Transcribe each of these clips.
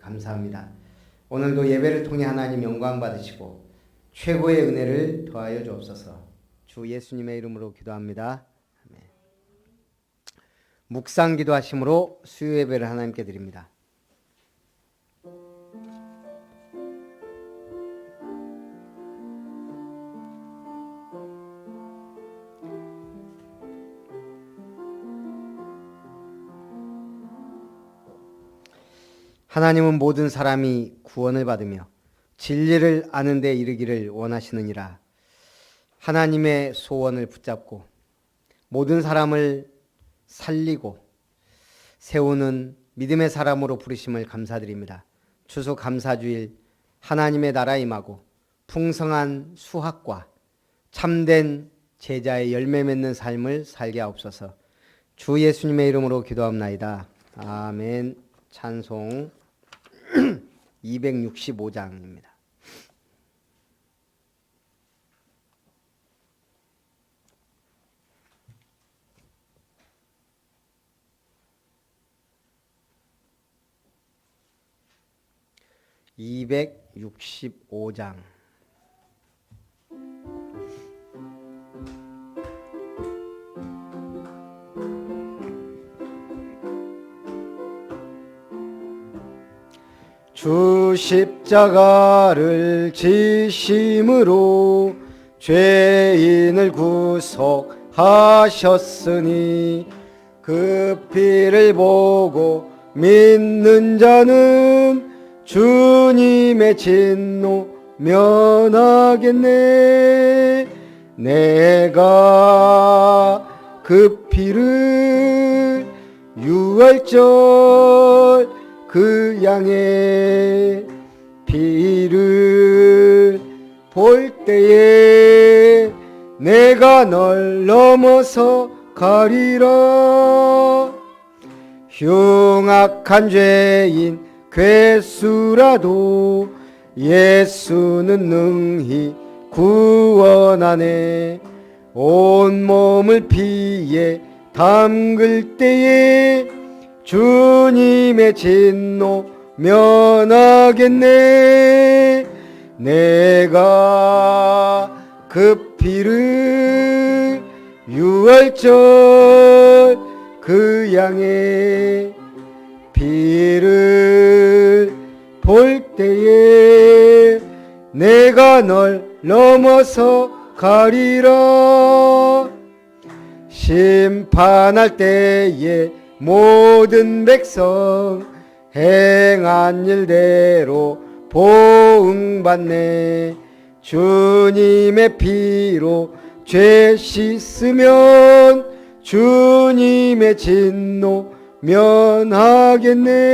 감사합니다. 오늘도 예배를 통해 하나님 영광 받으시고 최고의 은혜를 더하여 주옵소서. 주 예수님의 이름으로 기도합니다. 아멘. 묵상 기도하심으로 수요 예배를 하나님께 드립니다. 하나님은 모든 사람이 구원을 받으며 진리를 아는 데 이르기를 원하시느니라. 하나님의 소원을 붙잡고 모든 사람을 살리고 세우는 믿음의 사람으로 부르심을 감사드립니다. 추수감사주일 하나님의 나라 임하고 풍성한 수확과 참된 제자의 열매 맺는 삶을 살게 하옵소서. 주 예수님의 이름으로 기도합나이다. 아멘. 찬송 265장입니다. (265장) 주 십자가를 지심으로 죄인을 구속하셨으니 그 피를 보고 믿는 자는 주님의 진노 면하겠네. 내가 그 피를 유월절 그 양의 피를 볼 때에 내가 널 넘어서 가리라. 흉악한 죄인 괴수라도 예수는 능히 구원하네. 온몸을 피에 담글 때에 주님의 진노 면하겠네. 내가 그 피를 유월절 그 양의 피를 볼 때에 내가 널 넘어서 가리라. 심판할 때에 모든 백성 행한 일대로 보응받네. 주님의 피로 죄 씻으면 주님의 진노 면하겠네.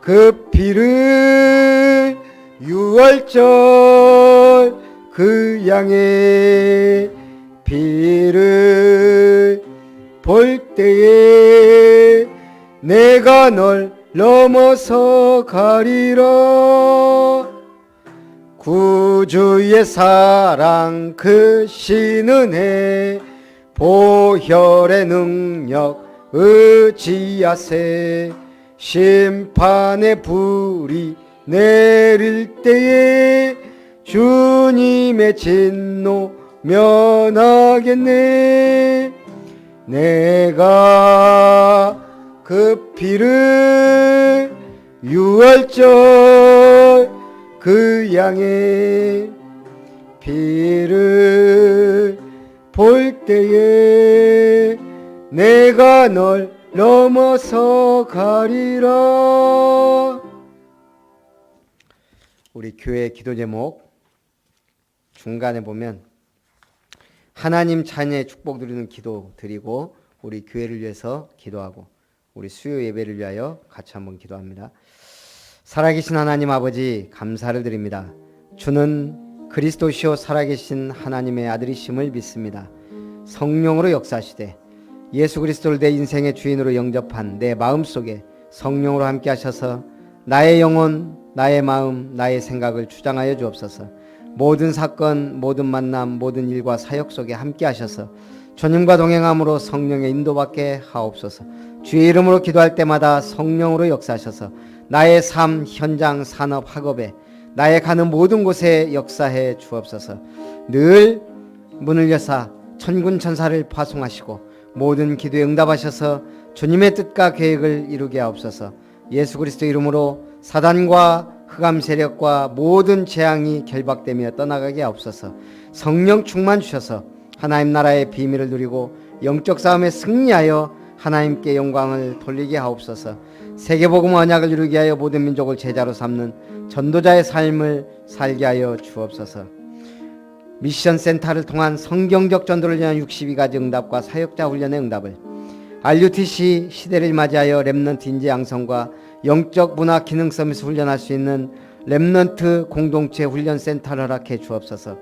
그 피를 유월절 그 양의 피를 볼 때에 내가 널 넘어서 가리라. 구주의 사랑 그 신은혜 보혈의 능력 의지하세. 심판의 불이 내릴 때에 주님의 진노 면하겠네. 내가 그 피를 유월절 그 양의 피를 볼 때에 내가 널 넘어서 가리라. 우리 교회 기도 제목 중간에 보면 하나님 자녀의 축복 누리는 기도 드리고 우리 교회를 위해서 기도하고 우리 수요 예배를 위하여 같이 한번 기도합니다. 살아계신 하나님 아버지 감사를 드립니다. 주는 그리스도시요 살아계신 하나님의 아들이심을 믿습니다. 성령으로 역사하시되 예수 그리스도를 내 인생의 주인으로 영접한 내 마음속에 성령으로 함께 하셔서 나의 영혼, 나의 마음, 나의 생각을 주장하여 주옵소서. 모든 사건, 모든 만남, 모든 일과 사역 속에 함께 하셔서 주님과 동행함으로 성령의 인도받게 하옵소서. 주의 이름으로 기도할 때마다 성령으로 역사하셔서 나의 삶, 현장, 산업, 학업에 나의 가는 모든 곳에 역사해 주옵소서. 늘 문을 여사 천군 천사를 파송하시고 모든 기도에 응답하셔서 주님의 뜻과 계획을 이루게 하옵소서. 예수 그리스도 이름으로 사단과 흑암 세력과 모든 재앙이 결박되며 떠나가게 하옵소서. 성령 충만 주셔서 하나님 나라의 비밀을 누리고 영적 싸움에 승리하여 하나님께 영광을 돌리게 하옵소서. 세계복음 언약을 이루게 하여 모든 민족을 제자로 삼는 전도자의 삶을 살게 하여 주옵소서. 미션 센터를 통한 성경적 전도를 위한 62가지 응답과 사역자 훈련의 응답을, RUTC 시대를 맞이하여 렘넌트 인재 양성과 영적 문화 기능 서비스 훈련할 수 있는 렘넌트 공동체 훈련 센터를 허락해 주옵소서.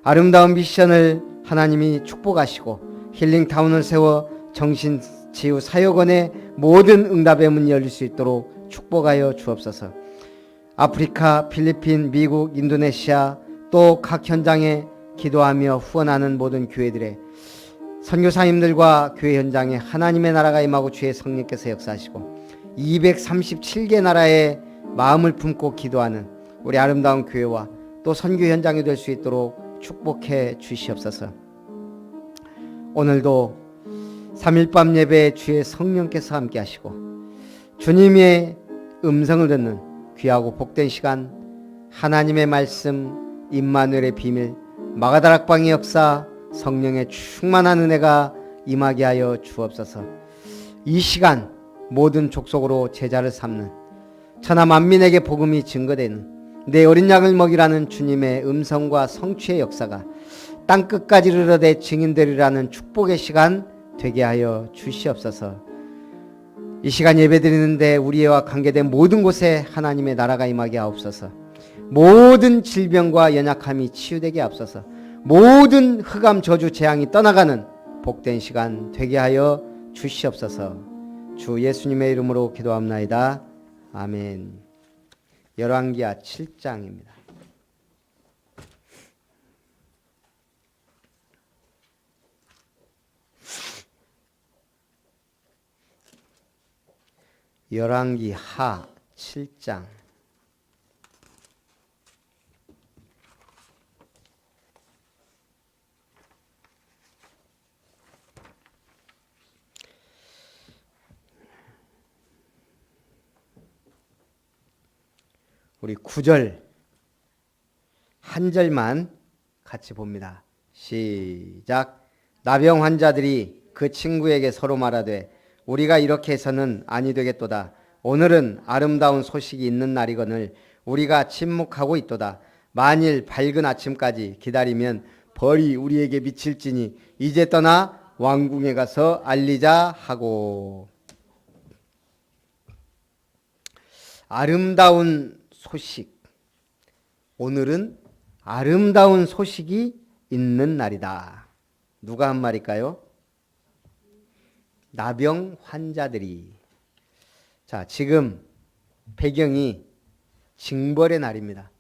아름다운 미션을 하나님이 축복하시고 힐링타운을 세워 정신치유 사역원의 모든 응답의 문이 열릴 수 있도록 축복하여 주옵소서. 아프리카, 필리핀, 미국, 인도네시아 또 각 현장에 기도하며 후원하는 모든 교회들의 선교사님들과 교회 현장에 하나님의 나라가 임하고 주의 성령께서 역사하시고 237개 나라의 마음을 품고 기도하는 우리 아름다운 교회와 또 선교 현장이 될 수 있도록 축복해 주시옵소서. 오늘도 3일밤 예배에 주의 성령께서 함께 하시고 주님의 음성을 듣는 귀하고 복된 시간, 하나님의 말씀, 임마누엘의 비밀, 마가다락방의 역사, 성령의 충만한 은혜가 임하게 하여 주옵소서. 이 시간 모든 족속으로 제자를 삼는 천하 만민에게 복음이 증거되는 내 어린 양을 먹이라는 주님의 음성과 성취의 역사가 땅끝까지 이르러대 증인되리라는 축복의 시간 되게 하여 주시옵소서. 이 시간 예배드리는데 우리와 관계된 모든 곳에 하나님의 나라가 임하게 하옵소서. 모든 질병과 연약함이 치유되게 하옵소서. 모든 흑암 저주 재앙이 떠나가는 복된 시간 되게 하여 주시옵소서. 주 예수님의 이름으로 기도합나이다. 아멘. 열왕기하 7장입니다. 열왕기하 7장. 우리 9절 한 절만 같이 봅니다. 시작. 나병 환자들이 그 친구에게 서로 말하되 우리가 이렇게 해서는 아니 되겠도다. 오늘은 아름다운 소식이 있는 날이거늘 우리가 침묵하고 있도다. 만일 밝은 아침까지 기다리면 벌이 우리에게 미칠지니 이제 떠나 왕궁에 가서 알리자 하고. 아름다운 소식. 오늘은 아름다운 소식이 있는 날이다. 누가 한 말일까요? 나병 환자들이. 자, 지금 배경이 징벌의 날입니다.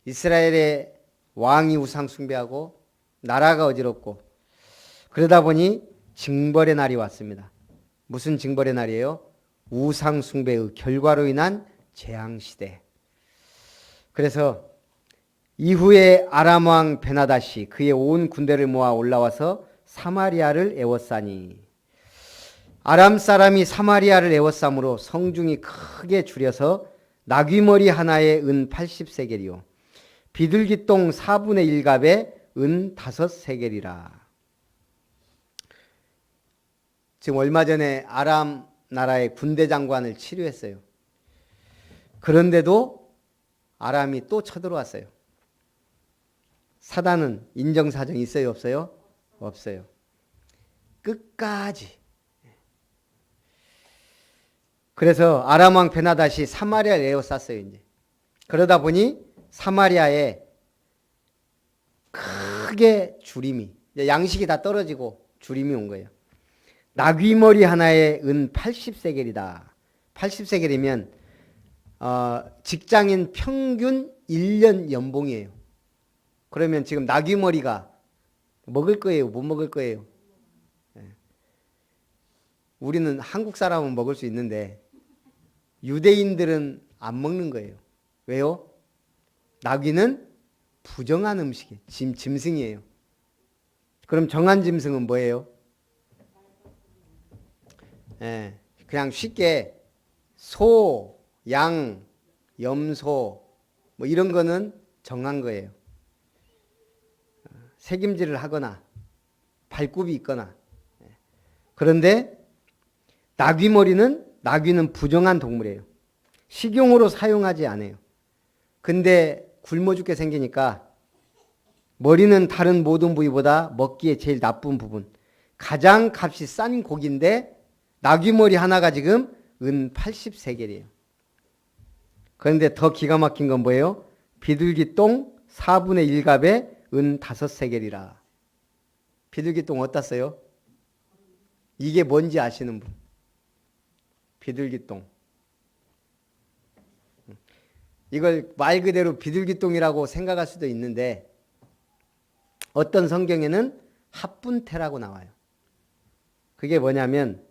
이스라엘의 왕이 우상 숭배하고 나라가 어지럽고 그러다 보니 징벌의 날이 왔습니다. 무슨 징벌의 날이에요? 우상 숭배의 결과로 인한 재앙 시대. 그래서 이후에 아람 왕 베나다시 그의 온 군대를 모아 올라와서 사마리아를 에워싸니 아람 사람이 사마리아를 에워싸므로 성중이 크게 줄여서 나귀머리 하나에 은 80세겔이요 비둘기똥 4분의 1갑에 은 5세겔이라. 지금 얼마 전에 아람 나라의 군대 장관을 치료했어요. 그런데도 아람이 또 쳐들어왔어요. 사단은 인정사정이 있어요, 없어요? 없어요. 끝까지. 그래서 아람 왕 베나다시 사마리아를 에워쌌어요, 이제. 그러다 보니 사마리아에 크게 주림이, 양식이 다 떨어지고 주림이 온 거예요. 나귀머리 하나에 은 80세겔이다. 80세겔이면 직장인 평균 1년 연봉이에요. 그러면 지금 나귀머리가 먹을 거예요? 못 먹을 거예요? 우리는 한국 사람은 먹을 수 있는데 유대인들은 안 먹는 거예요. 왜요? 나귀는 부정한 음식이에요. 짐승이에요. 그럼 정한 짐승은 뭐예요? 예, 그냥 쉽게 소, 양, 염소 뭐 이런 거는 정한 거예요. 새김질을 하거나 발굽이 있거나. 그런데 나귀는 부정한 동물이에요. 식용으로 사용하지 않아요. 근데 굶어 죽게 생기니까 머리는 다른 모든 부위보다 먹기에 제일 나쁜 부분. 가장 값이 싼 고기인데 나귀 머리 하나가 지금 은 80세겔이에요. 그런데 더 기가 막힌 건 뭐예요? 비둘기 똥 4분의 1갑에 은 5세겔이라. 비둘기 똥 어디다 써요? 이게 뭔지 아시는 분? 비둘기 똥. 이걸 말 그대로 비둘기 똥이라고 생각할 수도 있는데 어떤 성경에는 합분태라고 나와요. 그게 뭐냐면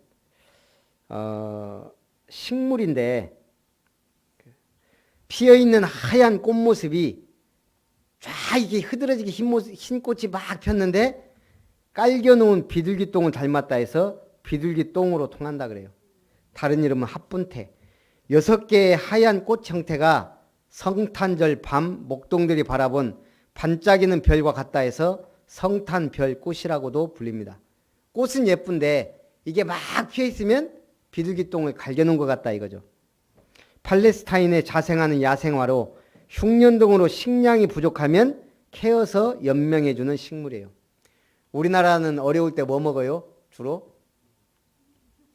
식물인데 피어있는 하얀 꽃모습이 쫙 이게 흐드러지게 흰 꽃이 막 폈는데 깔겨놓은 비둘기 똥을 닮았다 해서 비둘기 똥으로 통한다 그래요. 다른 이름은 합분태. 6개의 하얀 꽃 형태가 성탄절 밤 목동들이 바라본 반짝이는 별과 같다 해서 성탄별 꽃이라고도 불립니다. 꽃은 예쁜데 이게 막 피어있으면 비둘기 똥을 갈겨놓은 것 같다 이거죠. 팔레스타인에 자생하는 야생화로 흉년등으로 식량이 부족하면 캐어서 연명해주는 식물이에요. 우리나라는 어려울 때 뭐 먹어요? 주로?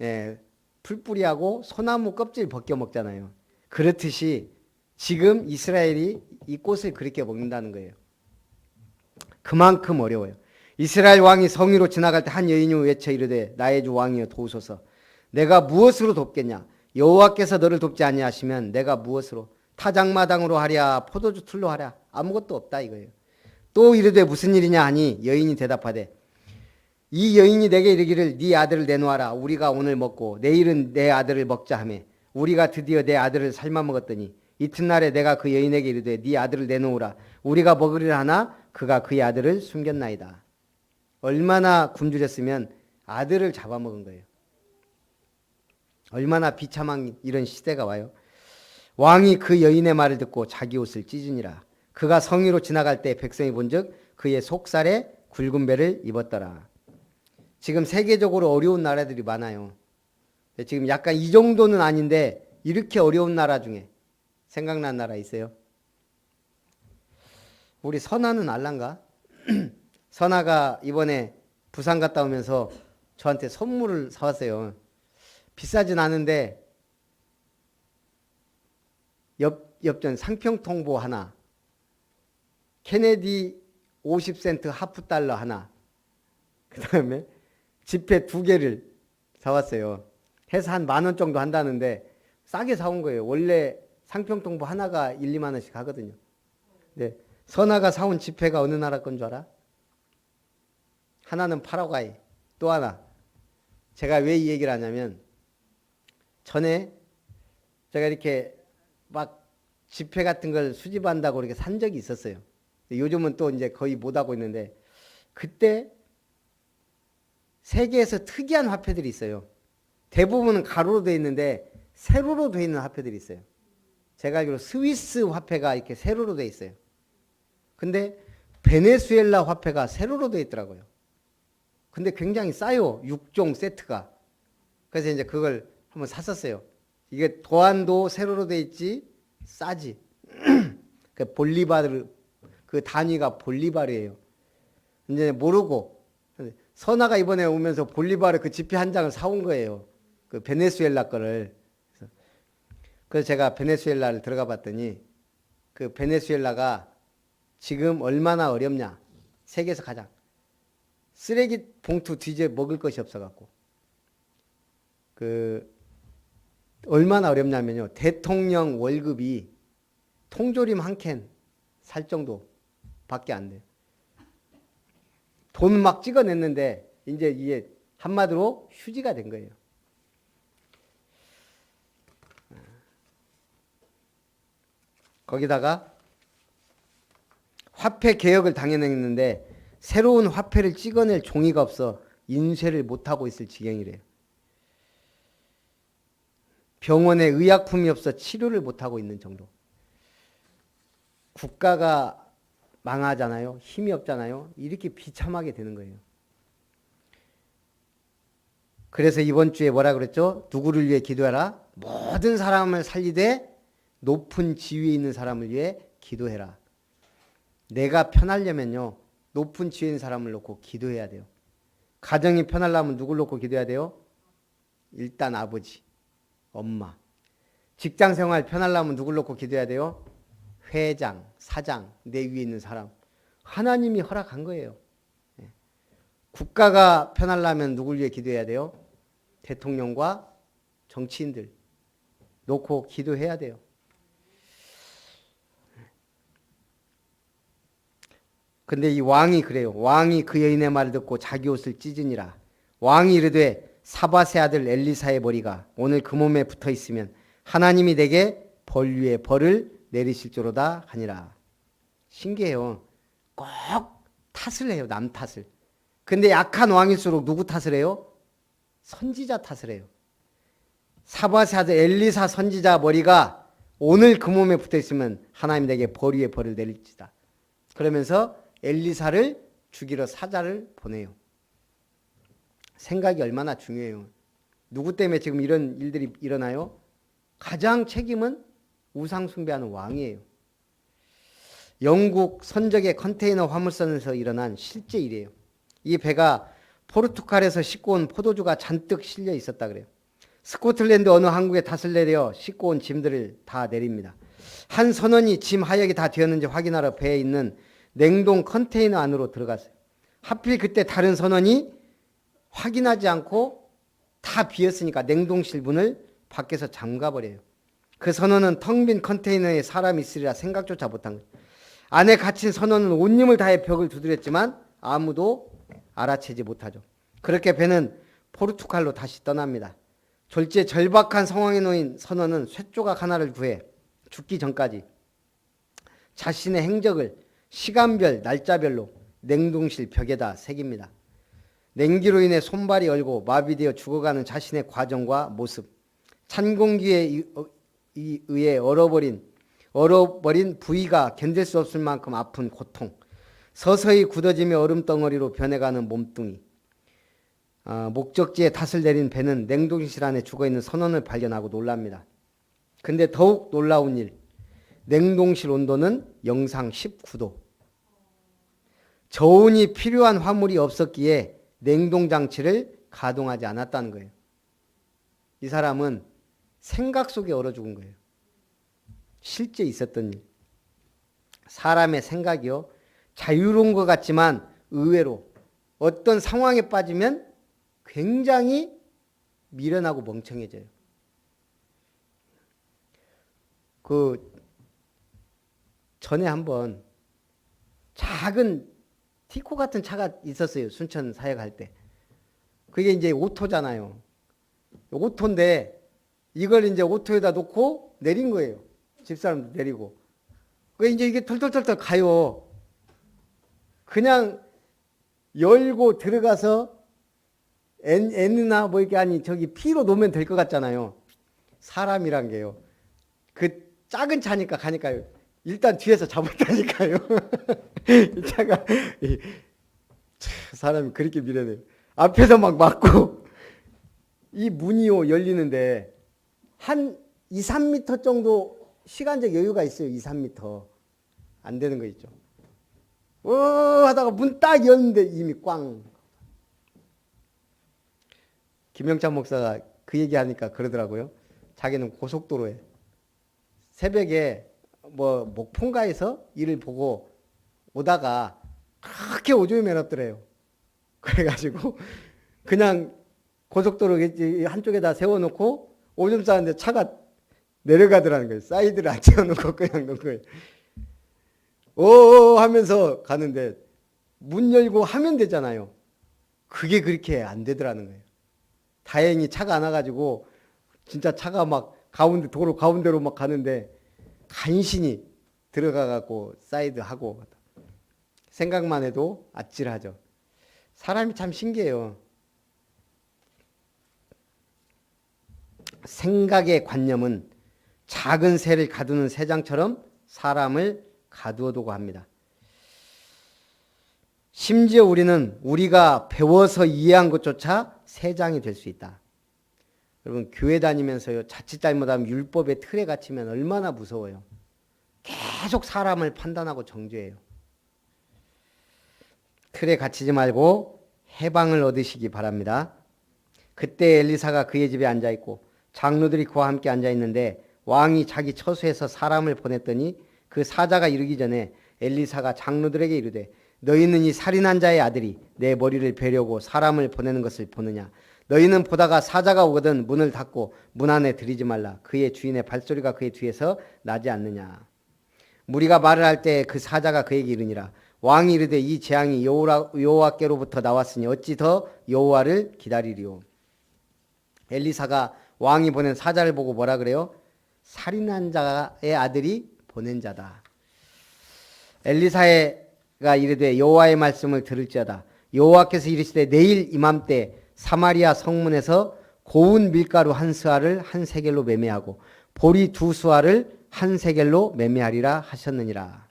예, 풀뿌리하고 소나무 껍질 벗겨 먹잖아요. 그렇듯이 지금 이스라엘이 이 꽃을 그렇게 먹는다는 거예요. 그만큼 어려워요. 이스라엘 왕이 성위로 지나갈 때 한 여인이 외쳐 이르되 나의 주 왕이여 도우소서. 내가 무엇으로 돕겠냐? 여호와께서 너를 돕지 아니하시면 내가 무엇으로? 타작마당으로 하랴 포도주 틀로 하랴 아무것도 없다 이거예요. 또 이르되 무슨 일이냐 하니 여인이 대답하되 이 여인이 내게 이르기를 네 아들을 내놓아라. 우리가 오늘 먹고 내일은 내 아들을 먹자 하며 우리가 드디어 내 아들을 삶아 먹었더니 이튿날에 내가 그 여인에게 이르되 네 아들을 내놓으라. 우리가 먹으리라 하나 그가 그의 아들을 숨겼나이다. 얼마나 굶주렸으면 아들을 잡아먹은 거예요. 얼마나 비참한 이런 시대가 와요. 왕이 그 여인의 말을 듣고 자기 옷을 찢으니라. 그가 성위로 지나갈 때 백성이 본즉 그의 속살에 굵은 배를 입었더라. 지금 세계적으로 어려운 나라들이 많아요. 지금 약간 이 정도는 아닌데 이렇게 어려운 나라 중에 생각난 나라 있어요? 우리 선아는 알란가? 선아가 이번에 부산 갔다 오면서 저한테 선물을 사왔어요. 비싸진 않은데 엽전 상평통보 하나, 케네디 50센트 하프달러 하나, 그 다음에 지폐 2개를 사왔어요. 해서 한 10,000원 정도 한다는데 싸게 사온 거예요. 원래 상평통보 하나가 1, 2만 원씩 하거든요. 네. 선아가 사온 지폐가 어느 나라 건 줄 알아? 하나는 파라과이, 또 하나. 제가 왜 이 얘기를 하냐면 전에 제가 이렇게 막 지폐 같은 걸 수집한다고 이렇게 산 적이 있었어요. 요즘은 또 이제 거의 못 하고 있는데 그때 세계에서 특이한 화폐들이 있어요. 대부분은 가로로 되어 있는데 세로로 되어 있는 화폐들이 있어요. 제가 알기로 스위스 화폐가 이렇게 세로로 되어 있어요. 근데 베네수엘라 화폐가 세로로 되어 있더라고요. 근데 굉장히 싸요. 6종 세트가. 그래서 이제 그걸 한번 샀었어요. 이게 도안도 세로로 되어 있지 싸지. 그 볼리바르 그 단위가 볼리바르예요. 이제 모르고 선아가 이번에 오면서 볼리바르 그 지폐 한 장을 사온 거예요. 그 베네수엘라 거를. 그래서 제가 베네수엘라를 들어가 봤더니 그 베네수엘라가 지금 얼마나 어렵냐. 세계에서 가장. 쓰레기 봉투 뒤져 먹을 것이 없어갖고. 얼마나 어렵냐면요. 대통령 월급이 통조림 한 캔 살 정도 밖에 안 돼요. 돈 막 찍어냈는데 이제 이게 한마디로 휴지가 된 거예요. 거기다가 화폐 개혁을 당연했는데 새로운 화폐를 찍어낼 종이가 없어 인쇄를 못하고 있을 지경이래요. 병원에 의약품이 없어 치료를 못하고 있는 정도. 국가가 망하잖아요. 힘이 없잖아요. 이렇게 비참하게 되는 거예요. 그래서 이번 주에 뭐라 그랬죠? 누구를 위해 기도해라? 모든 사람을 살리되 높은 지위에 있는 사람을 위해 기도해라. 내가 편하려면요. 높은 지위에 있는 사람을 놓고 기도해야 돼요. 가정이 편하려면 누굴 놓고 기도해야 돼요? 일단 아버지, 엄마. 직장생활 편하려면 누굴 놓고 기도해야 돼요? 회장, 사장, 내 위에 있는 사람. 하나님이 허락한 거예요. 국가가 편하려면 누굴 위해 기도해야 돼요? 대통령과 정치인들 놓고 기도해야 돼요. 근데 이 왕이 그래요. 왕이 그 여인의 말을 듣고 자기 옷을 찢으니라. 왕이 이르되 사밧의 아들 엘리사의 머리가 오늘 그 몸에 붙어 있으면 하나님이 내게 벌 위에 벌을 내리실지로다 하니라. 신기해요. 꼭 탓을 해요. 남 탓을. 근데 약한 왕일수록 누구 탓을 해요? 선지자 탓을 해요. 사밧의 아들 엘리사 선지자 머리가 오늘 그 몸에 붙어 있으면 하나님 내게 벌 위에 벌을 내릴지다. 그러면서 엘리사를 죽이러 사자를 보내요. 생각이 얼마나 중요해요. 누구 때문에 지금 이런 일들이 일어나요? 가장 책임은 우상 숭배하는 왕이에요. 영국 선적의 컨테이너 화물선에서 일어난 실제 일이에요. 이 배가 포르투갈에서 싣고 온 포도주가 잔뜩 실려 있었다 그래요. 스코틀랜드 어느 항구에 닷을 내려 싣고 온 짐들을 다 내립니다. 한 선원이 짐 하역이 다 되었는지 확인하러 배에 있는 냉동 컨테이너 안으로 들어갔어요. 하필 그때 다른 선원이 확인하지 않고 다 비었으니까 냉동실 문을 밖에서 잠가버려요. 그 선원은 텅 빈 컨테이너에 사람이 있으리라 생각조차 못한 거예요. 안에 갇힌 선원은 온 힘을 다해 벽을 두드렸지만 아무도 알아채지 못하죠. 그렇게 배는 포르투갈로 다시 떠납니다. 졸지에 절박한 상황에 놓인 선원은 쇳조각 하나를 구해 죽기 전까지 자신의 행적을 시간별, 날짜별로 냉동실 벽에다 새깁니다. 냉기로 인해 손발이 얼고 마비되어 죽어가는 자신의 과정과 모습, 찬 공기에 의해 얼어버린 부위가 견딜 수 없을 만큼 아픈 고통, 서서히 굳어지며 얼음덩어리로 변해가는 몸뚱이, 목적지에 닷을 내린 배는 냉동실 안에 죽어있는 선원을 발견하고 놀랍니다. 근데 더욱 놀라운 일, 냉동실 온도는 영상 19도. 저온이 필요한 화물이 없었기에 냉동장치를 가동하지 않았다는 거예요. 이 사람은 생각 속에 얼어 죽은 거예요. 실제 있었던 일. 사람의 생각이요. 자유로운 것 같지만 의외로 어떤 상황에 빠지면 굉장히 미련하고 멍청해져요. 전에 한번 작은 티코 같은 차가 있었어요. 순천 사역할 때. 그게 이제 오토잖아요. 오토인데 이걸 이제 오토에다 놓고 내린 거예요. 집사람도 내리고. 그 이제 이게 털털털털 가요. 그냥 열고 들어가서 N나 뭐 이렇게 아니 저기 P로 놓으면 될 것 같잖아요. 사람이란 게요. 그 작은 차니까 가니까요. 일단 뒤에서 잡았다니까요. 이 차가 사람이 그렇게 미련해요. 앞에서 막 막고 이 문이요 열리는데 한 2, 3m 정도 시간적 여유가 있어요. 2, 3m. 안 되는 거 있죠. 하다가 문 딱 열는데 이미 꽝. 김영찬 목사가 그 얘기하니까 그러더라고요. 자기는 고속도로에 새벽에 뭐 목폰가에서 일을 보고 오다가 그렇게 오줌이 매섭더래요. 그래가지고 그냥 고속도로 한쪽에다 세워놓고 오줌 싸는데 차가 내려가더라는 거예요. 사이드를 안 채워놓고 그냥 놓은 거예요. 오 하면서 가는데 문 열고 하면 되잖아요. 그게 그렇게 안 되더라는 거예요. 다행히 차가 안 와가지고 진짜 차가 막 도로 가운데로 막 가는데 간신히 들어가갖고 사이드하고 생각만 해도 아찔하죠. 사람이 참 신기해요. 생각의 관념은 작은 새를 가두는 새장처럼 사람을 가두어두고 합니다. 심지어 우리는 우리가 배워서 이해한 것조차 새장이 될 수 있다. 여러분 교회 다니면서요 자칫 잘못하면 율법의 틀에 갇히면 얼마나 무서워요. 계속 사람을 판단하고 정죄해요. 틀에 갇히지 말고 해방을 얻으시기 바랍니다. 그때 엘리사가 그의 집에 앉아있고 장로들이 그와 함께 앉아있는데 왕이 자기 처소에서 사람을 보냈더니 그 사자가 이르기 전에 엘리사가 장로들에게 이르되 너희는 이 살인한 자의 아들이 내 머리를 베려고 사람을 보내는 것을 보느냐. 너희는 보다가 사자가 오거든 문을 닫고 문 안에 들이지 말라. 그의 주인의 발소리가 그의 뒤에서 나지 않느냐. 무리가 말을 할 때 그 사자가 그에게 이르니라. 왕이 이르되 이 재앙이 여호와께로부터 나왔으니 어찌 더 여호와를 기다리리요. 엘리사가 왕이 보낸 사자를 보고 뭐라 그래요? 살인한 자의 아들이 보낸 자다. 엘리사가 이르되 여호와의 말씀을 들을지어다. 여호와께서 이르시되 내일 이맘때 사마리아 성문에서 고운 밀가루 한 스아를 한 세겔로 매매하고 보리 두 스아를 한 세겔로 매매하리라 하셨느니라.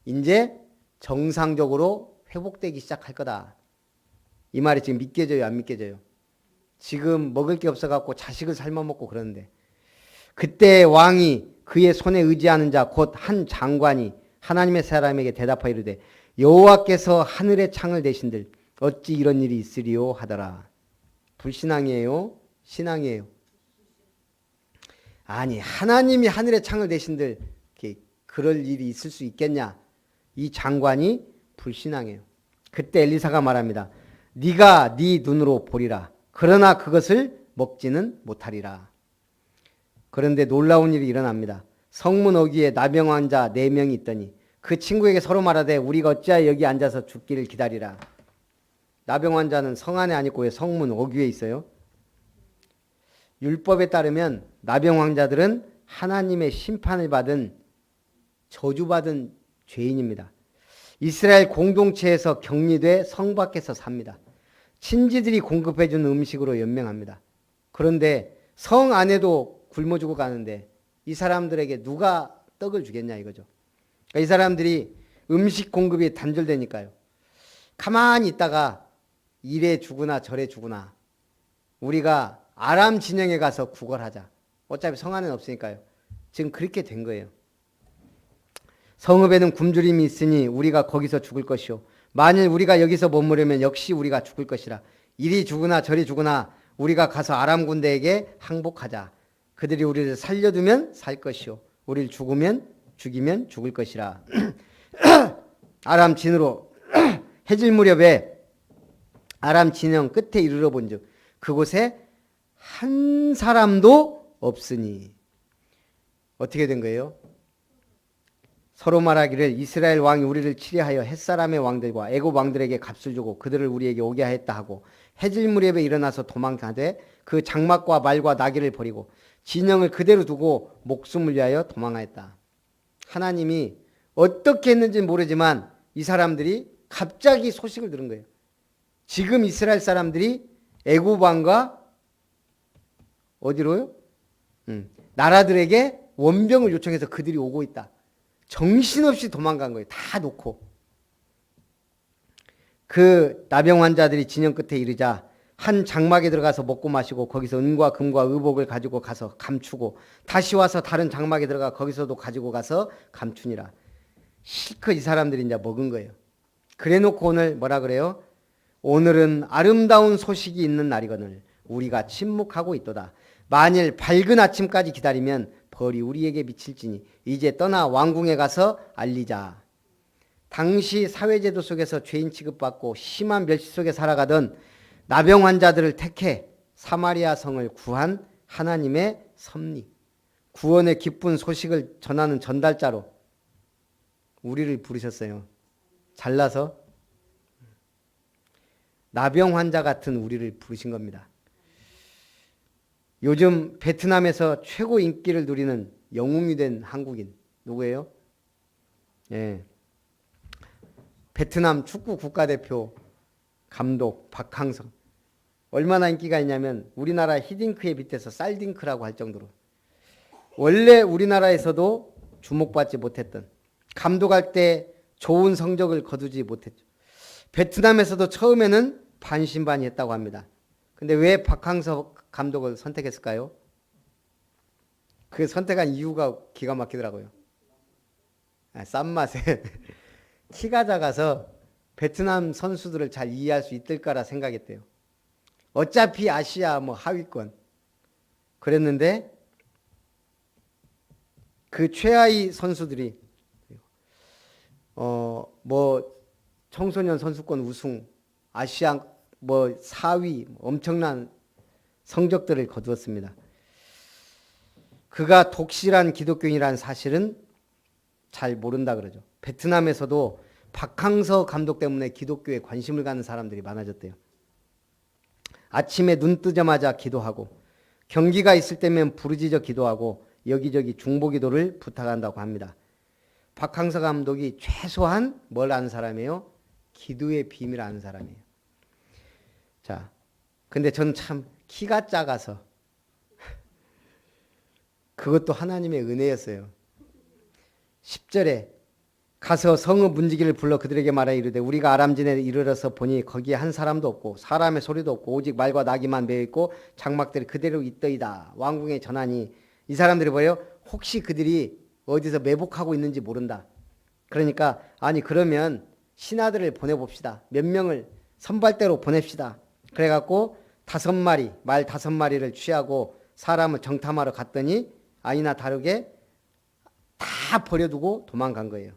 이제 정상적으로 회복되기 시작할 거다. 이 말이 지금 믿겨져요, 안 믿겨져요? 지금 먹을 게 없어갖고 자식을 삶아 먹고 그러는데 그때 왕이 그의 손에 의지하는 자 곧 한 장관이 하나님의 사람에게 대답하여 이르되 여호와께서 하늘의 창을 대신들 어찌 이런 일이 있으리요 하더라. 불신앙이에요? 신앙이에요? 아니 하나님이 하늘의 창을 대신들 그럴 일이 있을 수 있겠냐? 이 장관이 불신앙이에요. 그때 엘리사가 말합니다. 네가 네 눈으로 보리라. 그러나 그것을 먹지는 못하리라. 그런데 놀라운 일이 일어납니다. 성문 어귀에 나병 환자 4명이 있더니 그 친구에게 서로 말하되 우리가 어찌하여 여기 앉아서 죽기를 기다리라. 나병 환자는 성 안에 안 있고 왜 성문 어귀에 있어요? 율법에 따르면 나병 환자들은 하나님의 심판을 받은 저주받은 죄인입니다. 이스라엘 공동체에서 격리돼 성 밖에서 삽니다. 친지들이 공급해준 음식으로 연명합니다. 그런데 성 안에도 굶어 죽어 가는데 이 사람들에게 누가 떡을 주겠냐 이거죠. 그러니까 이 사람들이 음식 공급이 단절되니까요. 가만히 있다가 이래 주구나 저래 주구나 우리가 아람 진영에 가서 구걸하자. 어차피 성 안에는 없으니까요. 지금 그렇게 된 거예요. 성읍에는 굶주림이 있으니 우리가 거기서 죽을 것이요. 만일 우리가 여기서 머무르면 역시 우리가 죽을 것이라. 이리 주구나 저리 주구나 우리가 가서 아람 군대에게 항복하자. 그들이 우리를 살려두면 살 것이요. 우리를 죽이면 죽을 것이라. 아람 진으로 해질 무렵에 아람 진영 끝에 이르러 본즉 그곳에 한 사람도 없으니. 어떻게 된 거예요? 서로 말하기를 이스라엘 왕이 우리를 치려하여 햇사람의 왕들과 애굽 왕들에게 값을 주고 그들을 우리에게 오게 하였다 하고 해질 무렵에 일어나서 도망가되 그 장막과 말과 나귀를 버리고 진영을 그대로 두고 목숨을 위하여 도망하였다. 하나님이 어떻게 했는지는 모르지만 이 사람들이 갑자기 소식을 들은 거예요. 지금 이스라엘 사람들이 애굽 왕과 어디로요? 나라들에게 원병을 요청해서 그들이 오고 있다. 정신없이 도망간 거예요. 다 놓고. 그 나병 환자들이 진영 끝에 이르자 한 장막에 들어가서 먹고 마시고 거기서 은과 금과 의복을 가지고 가서 감추고 다시 와서 다른 장막에 들어가 거기서도 가지고 가서 감추니라. 실컷 이 사람들이 이제 먹은 거예요. 그래놓고 오늘 뭐라 그래요? 오늘은 아름다운 소식이 있는 날이거늘 우리가 침묵하고 있도다. 만일 밝은 아침까지 기다리면 벌이 우리에게 미칠지니 이제 떠나 왕궁에 가서 알리자. 당시 사회제도 속에서 죄인 취급받고 심한 멸시 속에 살아가던 나병 환자들을 택해 사마리아 성을 구한 하나님의 섭리, 구원의 기쁜 소식을 전하는 전달자로 우리를 부르셨어요. 잘나서 나병 환자 같은 우리를 부르신 겁니다. 요즘 베트남에서 최고 인기를 누리는 영웅이 된 한국인 누구예요? 예. 베트남 축구 국가대표 감독 박항서 얼마나 인기가 있냐면 우리나라 히딩크에 빗대서 쌀딩크라고 할 정도로 원래 우리나라에서도 주목받지 못했던 감독할 때 좋은 성적을 거두지 못했죠. 베트남에서도 처음에는 반신반의했다고 합니다. 근데 왜 박항서 감독을 선택했을까요? 그 선택한 이유가 기가 막히더라고요. 싼 맛에 키가 작아서 베트남 선수들을 잘 이해할 수 있을까라 생각했대요. 어차피 아시아 뭐 하위권 그랬는데 그 최하위 선수들이 뭐 청소년 선수권 우승, 아시아 뭐 4위 엄청난 성적들을 거두었습니다. 그가 독실한 기독교인이라는 사실은 잘 모른다 그러죠. 베트남에서도 박항서 감독 때문에 기독교에 관심을 갖는 사람들이 많아졌대요. 아침에 눈 뜨자마자 기도하고 경기가 있을 때면 부르짖어 기도하고 여기저기 중보기도를 부탁한다고 합니다. 박항서 감독이 최소한 뭘 아는 사람이에요? 기도의 비밀을 아는 사람이에요. 자, 근데 저는 참 키가 작아서 그것도 하나님의 은혜였어요. 10절에 가서 성읍 문지기를 불러 그들에게 말하 이르되 우리가 아람진에 이르러서 보니 거기에 한 사람도 없고 사람의 소리도 없고 오직 말과 나귀만 매여 있고 장막들이 그대로 있더이다. 왕궁에 전하니 이 사람들이 뭐예요? 혹시 그들이 어디서 매복하고 있는지 모른다. 그러니까 아니 그러면 신하들을 보내봅시다. 몇 명을 선발대로 보냅시다. 그래갖고 5마리 말 5마리를 취하고 사람을 정탐하러 갔더니 아니나 다르게 다 버려두고 도망간 거예요.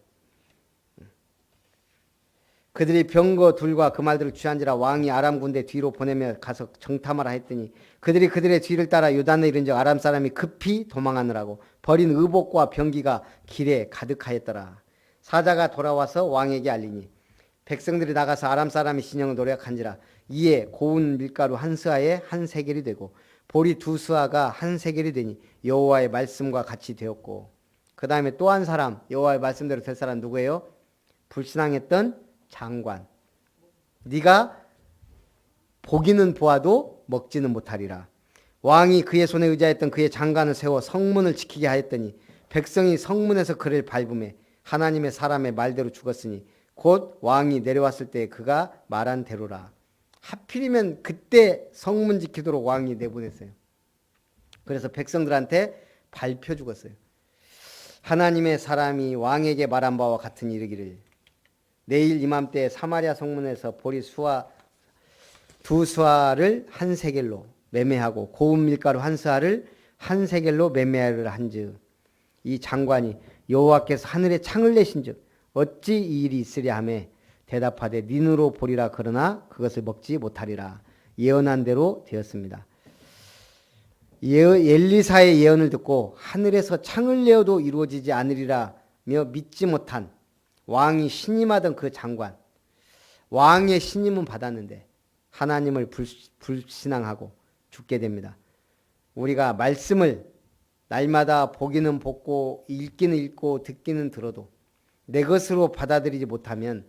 그들이 병거 둘과 그 말들을 취한지라 왕이 아람 군대 뒤로 보내며 가서 정탐하라 했더니 그들이 그들의 뒤를 따라 요단에 이른즉 아람 사람이 급히 도망하느라고 버린 의복과 병기가 길에 가득하였더라. 사자가 돌아와서 왕에게 알리니 백성들이 나가서 아람 사람의 진영을 노력한지라 이에 고운 밀가루 한 스아에 한 세겔이 되고 보리 2스아가 한 세겔이 되니 여호와의 말씀과 같이 되었고 그 다음에 또 한 사람 여호와의 말씀대로 될 사람 누구예요? 불신앙했던 장관. 네가 보기는 보아도 먹지는 못하리라. 왕이 그의 손에 의지하였던 그의 장관을 세워 성문을 지키게 하였더니 백성이 성문에서 그를 밟음에 하나님의 사람의 말대로 죽었으니 곧 왕이 내려왔을 때 그가 말한 대로라. 하필이면 그때 성문 지키도록 왕이 내보냈어요. 그래서 백성들한테 밟혀 죽었어요. 하나님의 사람이 왕에게 말한 바와 같은 이르기를 내일 이맘때 사마리아 성문에서 보리 수아 2스아를 한 세겔로 매매하고 고운 밀가루 한 스아를 한 세겔로 매매하려 한즉 이 장관이 여호와께서 하늘에 창을 내신즉 어찌 이 일이 있으랴 하며 대답하되 네 눈으로 보리라 그러나 그것을 먹지 못하리라. 예언한 대로 되었습니다. 엘리사의 예언을 듣고 하늘에서 창을 내어도 이루어지지 않으리라며 믿지 못한 왕이 신임하던 그 장관, 왕의 신임은 받았는데 하나님을 불신앙하고 죽게 됩니다. 우리가 말씀을 날마다 보기는 보고 읽기는 읽고 듣기는 들어도 내 것으로 받아들이지 못하면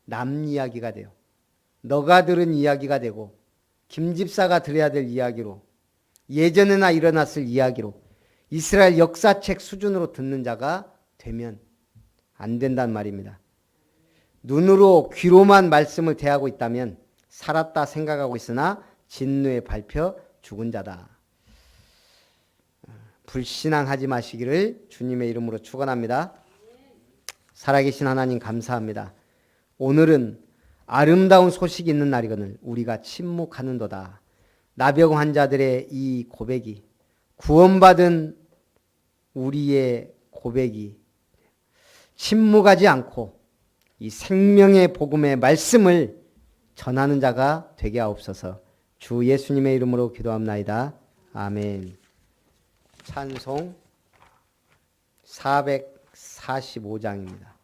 남 이야기가 돼요. 너가 들은 이야기가 되고 김 집사가 들어야 될 이야기로 예전에나 일어났을 이야기로 이스라엘 역사책 수준으로 듣는 자가 되면 안 된단 말입니다. 눈으로 귀로만 말씀을 대하고 있다면 살았다 생각하고 있으나 진노에 밟혀 죽은 자다. 불신앙하지 마시기를 주님의 이름으로 축원합니다. 살아계신 하나님 감사합니다. 오늘은 아름다운 소식이 있는 날이거늘 우리가 침묵하는도다. 나병 환자들의 이 고백이 구원받은 우리의 고백이 침묵하지 않고 이 생명의 복음의 말씀을 전하는 자가 되게 하옵소서. 주 예수님의 이름으로 기도합나이다. 아멘. 찬송 445장입니다.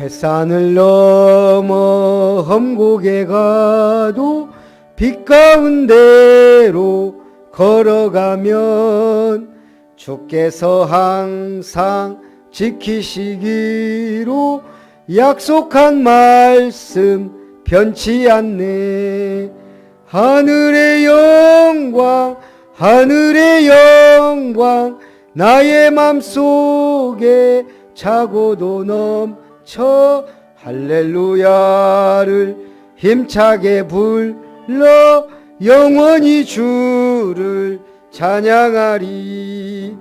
해산을 넘어 험곡에 가도 빛 가운데로 걸어가면 주께서 항상 지키시기로 약속한 말씀 변치 않네. 하늘의 영광 하늘의 영광 나의 맘속에 차고도 넘쳐 할렐루야를 힘차게 불러 영원히 주를 찬양하리.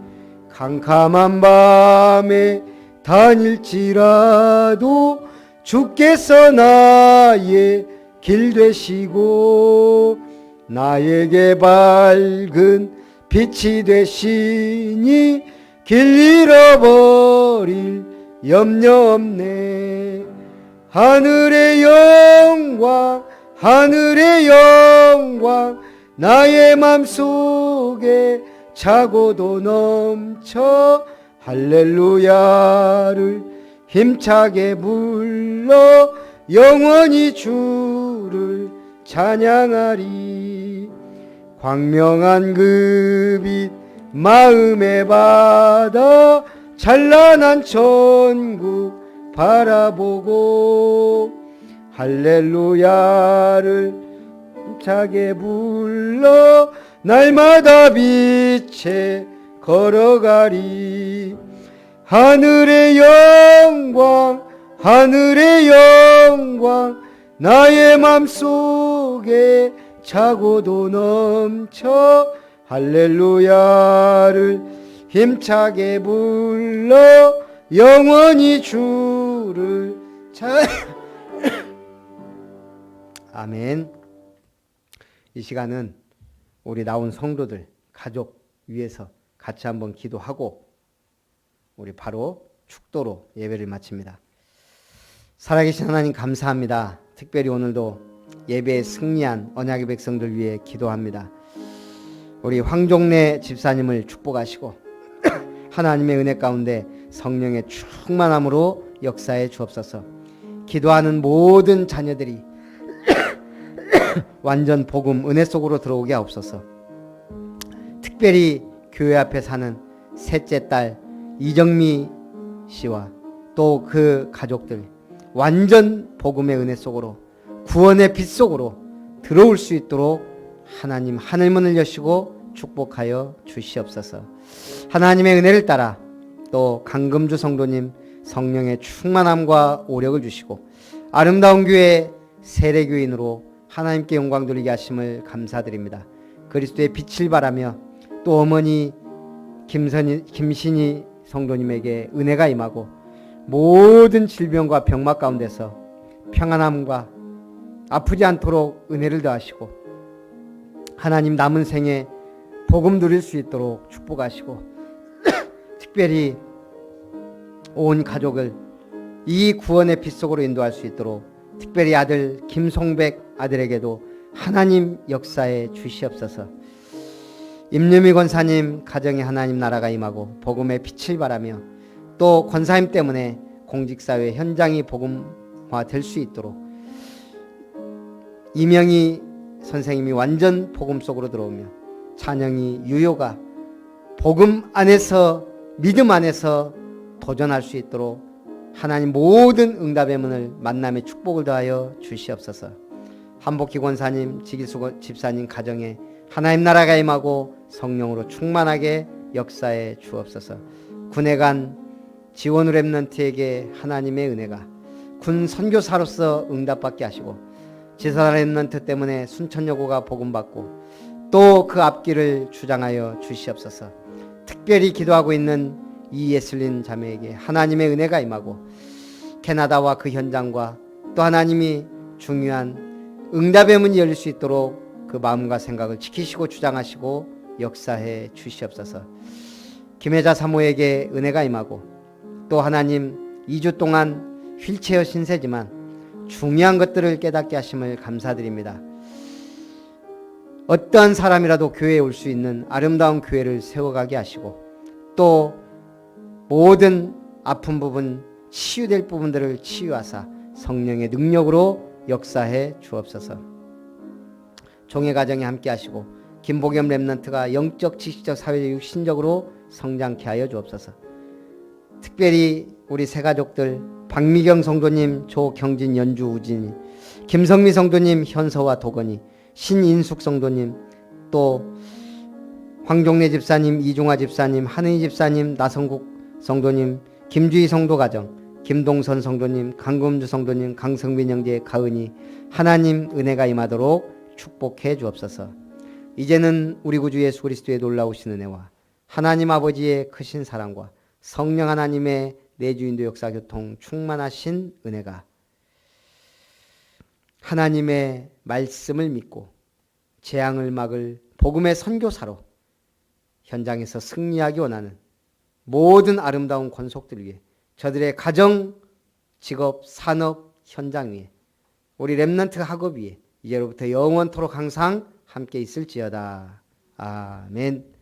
캄캄한 밤에 다닐지라도 주께서 나의 길 되시고 나에게 밝은 빛이 되시니 길 잃어버릴 염려 없네. 하늘의 영광 하늘의 영광 나의 맘속에 차고도 넘쳐 할렐루야를 힘차게 불러 영원히 주를 찬양하리. 광명한 그 빛 마음에 받아 찬란한 천국 바라보고 할렐루야를 힘차게 불러 날마다 빛에 걸어가리. 하늘의 영광 하늘의 영광 나의 맘속에 차고도 넘쳐 할렐루야를 힘차게 불러 영원히 주를 아멘. 이 시간은 우리 나온 성도들 가족 위해서 같이 한번 기도하고 우리 바로 축도로 예배를 마칩니다. 살아계신 하나님 감사합니다. 특별히 오늘도 예배에 승리한 언약의 백성들 위해 기도합니다. 우리 황종래 집사님을 축복하시고 하나님의 은혜 가운데 성령의 충만함으로 역사해 주옵소서. 기도하는 모든 자녀들이 완전 복음 은혜 속으로 들어오게 하옵소서. 특별히 교회 앞에 사는 셋째 딸 이정미 씨와 또 그 가족들 완전 복음의 은혜 속으로 구원의 빛 속으로 들어올 수 있도록 하나님 하늘문을 여시고 축복하여 주시옵소서. 하나님의 은혜를 따라 또 강금주 성도님 성령의 충만함과 오력을 주시고 아름다운 교회 세례교인으로 하나님께 영광 돌리게 하심을 감사드립니다. 그리스도의 빛을 바라며 또 어머니 김신희 성도님에게 은혜가 임하고 모든 질병과 병막 가운데서 평안함과 아프지 않도록 은혜를 더하시고 하나님 남은 생에 복음 누릴 수 있도록 축복하시고 특별히 온 가족을 이 구원의 빛 속으로 인도할 수 있도록 특별히 아들 김송백 아들에게도 하나님 역사에 주시옵소서. 임유미 권사님 가정에 하나님 나라가 임하고 복음의 빛을 바라며 또 권사님 때문에 공직사회 현장이 복음화 될 수 있도록 이명희 선생님이 완전 복음 속으로 들어오며 찬영이 유효가 복음 안에서 믿음 안에서 도전할 수 있도록 하나님 모든 응답의 문을 만남의 축복을 더하여 주시옵소서. 한복희 권사님 지기수 집사님 가정에 하나님 나라가 임하고 성령으로 충만하게 역사해 주옵소서. 군에 간 지원 랩런트에게 하나님의 은혜가 군 선교사로서 응답받게 하시고 지사 랩런트 때문에 순천여고가 복음받고 또 그 앞길을 주장하여 주시옵소서. 특별히 기도하고 있는 이예슬린 자매에게 하나님의 은혜가 임하고 캐나다와 그 현장과 또 하나님이 중요한 응답의 문이 열릴 수 있도록 그 마음과 생각을 지키시고 주장하시고 역사해 주시옵소서. 김혜자 사모에게 은혜가 임하고 또 하나님 2주 동안 휠체어 신세지만 중요한 것들을 깨닫게 하심을 감사드립니다. 어떠한 사람이라도 교회에 올 수 있는 아름다운 교회를 세워가게 하시고 또 모든 아픈 부분 치유될 부분들을 치유하사 성령의 능력으로 역사해 주옵소서. 종의 가정에 함께 하시고 김복염 렘넌트가 영적, 지식적, 사회적, 육신적으로 성장케 하여 주옵소서. 특별히 우리 새 가족들 박미경 성도님, 조경진, 연주, 우진이, 김성미 성도님, 현서와 도건이, 신인숙 성도님, 또 황종래 집사님, 이중화 집사님, 한은희 집사님, 나성국 성도님, 김주희 성도 가정, 김동선 성도님, 강금주 성도님, 강성빈 형제, 가은이, 하나님 은혜가 임하도록 축복해 주옵소서. 이제는 우리 구주 예수 그리스도의 놀라우신 은혜와 하나님 아버지의 크신 사랑과 성령 하나님의 내주인도 역사 교통 충만하신 은혜가 하나님의 말씀을 믿고 재앙을 막을 복음의 선교사로 현장에서 승리하기 원하는 모든 아름다운 권속들 위해 저들의 가정, 직업, 산업, 현장 위에 우리 렘넌트 학업 위에 이제로부터 영원토록 항상 함께 있을지어다. 아멘.